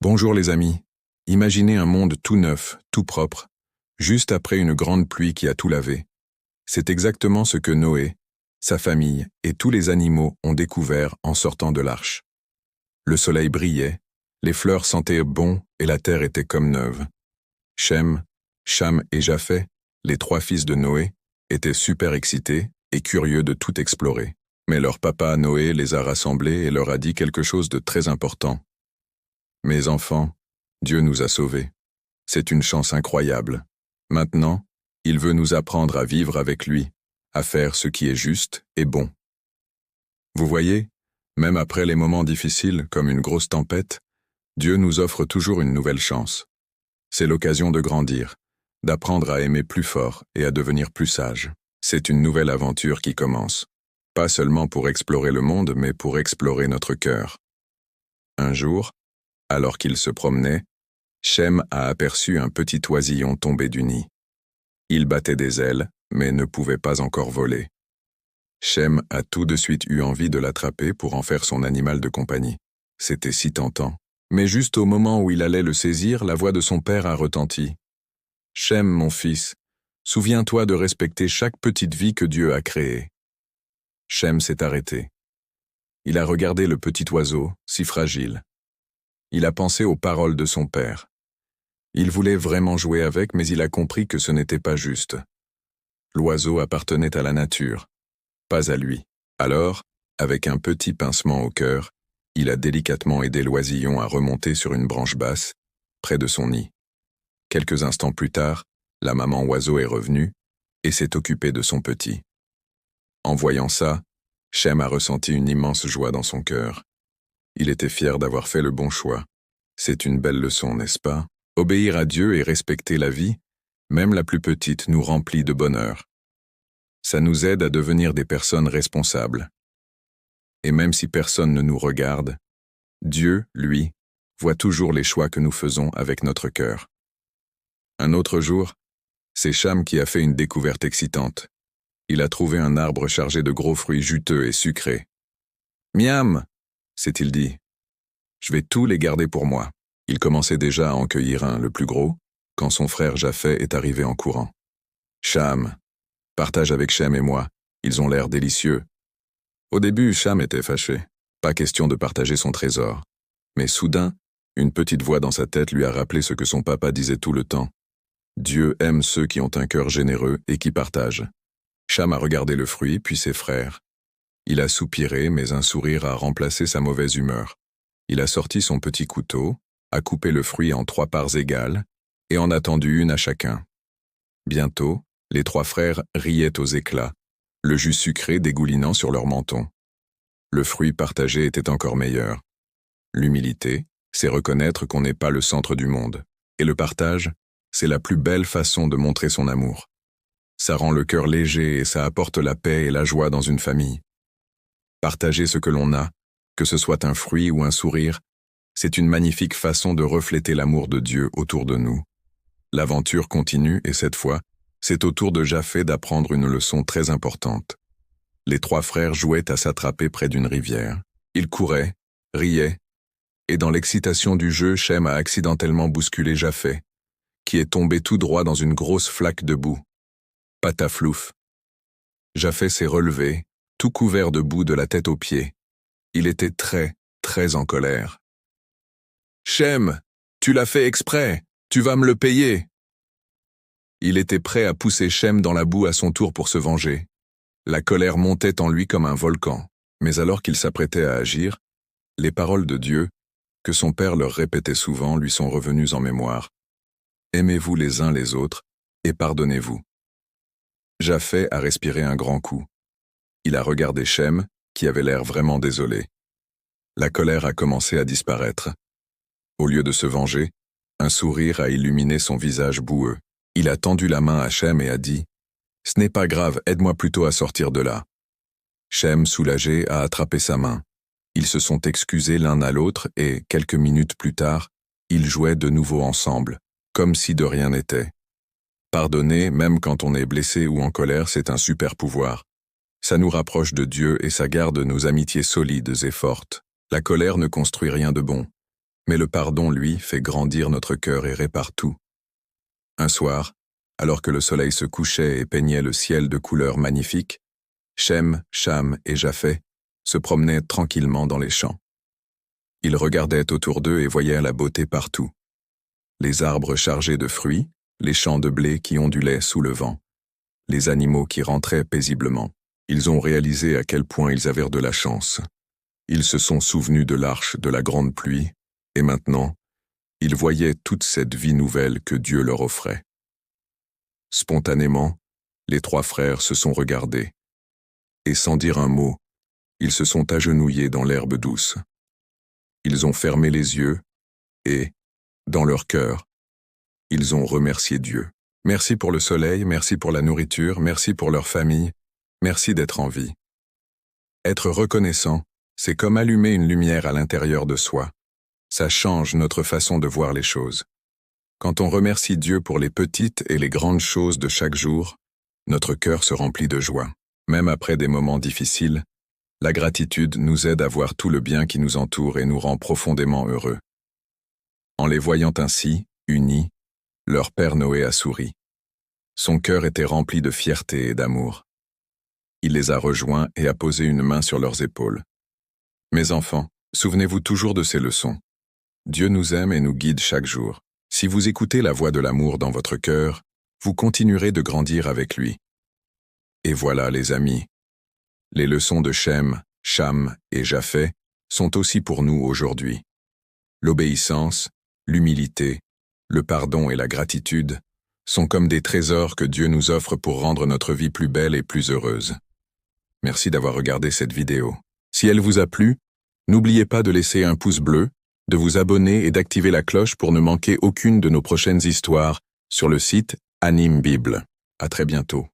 Bonjour les amis. Imaginez un monde tout neuf, tout propre, juste après une grande pluie qui a tout lavé. C'est exactement ce que Noé, sa famille et tous les animaux ont découvert en sortant de l'arche. Le soleil brillait, les fleurs sentaient bon et la terre était comme neuve. Shem, Cham et Japheth, les trois fils de Noé, étaient super excités et curieux de tout explorer. Mais leur papa Noé les a rassemblés et leur a dit quelque chose de très important. Mes enfants, Dieu nous a sauvés. C'est une chance incroyable. Maintenant, il veut nous apprendre à vivre avec lui, à faire ce qui est juste et bon. Vous voyez, même après les moments difficiles comme une grosse tempête, Dieu nous offre toujours une nouvelle chance. C'est l'occasion de grandir, d'apprendre à aimer plus fort et à devenir plus sage. C'est une nouvelle aventure qui commence. Pas seulement pour explorer le monde, mais pour explorer notre cœur. Un jour, alors qu'il se promenait, Shem a aperçu un petit oisillon tombé du nid. Il battait des ailes, mais ne pouvait pas encore voler. Shem a tout de suite eu envie de l'attraper pour en faire son animal de compagnie. C'était si tentant. Mais juste au moment où il allait le saisir, la voix de son père a retenti. « Shem, mon fils, souviens-toi de respecter chaque petite vie que Dieu a créée. » Shem s'est arrêté. Il a regardé le petit oiseau, si fragile. Il a pensé aux paroles de son père. Il voulait vraiment jouer avec, mais il a compris que ce n'était pas juste. L'oiseau appartenait à la nature, pas à lui. Alors, avec un petit pincement au cœur, il a délicatement aidé l'oisillon à remonter sur une branche basse, près de son nid. Quelques instants plus tard, la maman oiseau est revenue et s'est occupée de son petit. En voyant ça, Shem a ressenti une immense joie dans son cœur. Il était fier d'avoir fait le bon choix. C'est une belle leçon, n'est-ce pas? Obéir à Dieu et respecter la vie, même la plus petite, nous remplit de bonheur. Ça nous aide à devenir des personnes responsables. Et même si personne ne nous regarde, Dieu, lui, voit toujours les choix que nous faisons avec notre cœur. Un autre jour, c'est Cham qui a fait une découverte excitante. Il a trouvé un arbre chargé de gros fruits juteux et sucrés. « Miam !» s'est-il dit. « Je vais tous les garder pour moi. » Il commençait déjà à en cueillir un, le plus gros, quand son frère Japheth est arrivé en courant. « Cham, partage avec Shem et moi, ils ont l'air délicieux. » Au début, Cham était fâché. Pas question de partager son trésor. Mais soudain, une petite voix dans sa tête lui a rappelé ce que son papa disait tout le temps. Dieu aime ceux qui ont un cœur généreux et qui partagent. Cham a regardé le fruit, puis ses frères. Il a soupiré, mais un sourire a remplacé sa mauvaise humeur. Il a sorti son petit couteau, a coupé le fruit en 3 parts égales, et en a tendu une à chacun. Bientôt, les 3 frères riaient aux éclats, le jus sucré dégoulinant sur leur menton. Le fruit partagé était encore meilleur. L'humilité, c'est reconnaître qu'on n'est pas le centre du monde. Et le partage, c'est la plus belle façon de montrer son amour. Ça rend le cœur léger et ça apporte la paix et la joie dans une famille. Partager ce que l'on a, que ce soit un fruit ou un sourire, c'est une magnifique façon de refléter l'amour de Dieu autour de nous. L'aventure continue et cette fois, c'est au tour de Japheth d'apprendre une leçon très importante. Les 3 frères jouaient à s'attraper près d'une rivière. Ils couraient, riaient, et dans l'excitation du jeu, Shem a accidentellement bousculé Japheth, qui est tombé tout droit dans une grosse flaque de boue. Pataflouf. Japheth s'est relevé, tout couvert de boue de la tête aux pieds. Il était très, très en colère. « Shem, tu l'as fait exprès, tu vas me le payer !» Il était prêt à pousser Shem dans la boue à son tour pour se venger. La colère montait en lui comme un volcan, mais alors qu'il s'apprêtait à agir, les paroles de Dieu, que son père leur répétait souvent, lui sont revenues en mémoire. « Aimez-vous les uns les autres et pardonnez-vous. » Japheth a respiré un grand coup. Il a regardé Shem, qui avait l'air vraiment désolé. La colère a commencé à disparaître. Au lieu de se venger, un sourire a illuminé son visage boueux. Il a tendu la main à Shem et a dit « Ce n'est pas grave, aide-moi plutôt à sortir de là. » Shem, soulagé, a attrapé sa main. Ils se sont excusés l'un à l'autre et, quelques minutes plus tard, ils jouaient de nouveau ensemble, comme si de rien n'était. Pardonner, même quand on est blessé ou en colère, c'est un super pouvoir. Ça nous rapproche de Dieu et ça garde nos amitiés solides et fortes. La colère ne construit rien de bon. Mais le pardon, lui, fait grandir notre cœur et répare tout. Un soir, alors que le soleil se couchait et peignait le ciel de couleurs magnifiques, Shem, Cham et Japheth se promenaient tranquillement dans les champs. Ils regardaient autour d'eux et voyaient la beauté partout. Les arbres chargés de fruits, les champs de blé qui ondulaient sous le vent, les animaux qui rentraient paisiblement. Ils ont réalisé à quel point ils avaient de la chance. Ils se sont souvenus de l'arche de la grande pluie, et maintenant, ils voyaient toute cette vie nouvelle que Dieu leur offrait. Spontanément, les trois frères se sont regardés, et sans dire un mot, ils se sont agenouillés dans l'herbe douce. Ils ont fermé les yeux, et, dans leur cœur, ils ont remercié Dieu. Merci pour le soleil, merci pour la nourriture, merci pour leur famille, merci d'être en vie. Être reconnaissant, c'est comme allumer une lumière à l'intérieur de soi. Ça change notre façon de voir les choses. Quand on remercie Dieu pour les petites et les grandes choses de chaque jour, notre cœur se remplit de joie. Même après des moments difficiles, la gratitude nous aide à voir tout le bien qui nous entoure et nous rend profondément heureux. En les voyant ainsi, unis, leur père Noé a souri. Son cœur était rempli de fierté et d'amour. Il les a rejoints et a posé une main sur leurs épaules. Mes enfants, souvenez-vous toujours de ces leçons. Dieu nous aime et nous guide chaque jour. Si vous écoutez la voix de l'amour dans votre cœur, vous continuerez de grandir avec lui. Et voilà, les amis, les leçons de Shem, Cham et Japheth sont aussi pour nous aujourd'hui. L'obéissance, l'humilité, le pardon et la gratitude sont comme des trésors que Dieu nous offre pour rendre notre vie plus belle et plus heureuse. Merci d'avoir regardé cette vidéo. Si elle vous a plu, n'oubliez pas de laisser un pouce bleu, de vous abonner et d'activer la cloche pour ne manquer aucune de nos prochaines histoires sur le site Anime Bible. À très bientôt.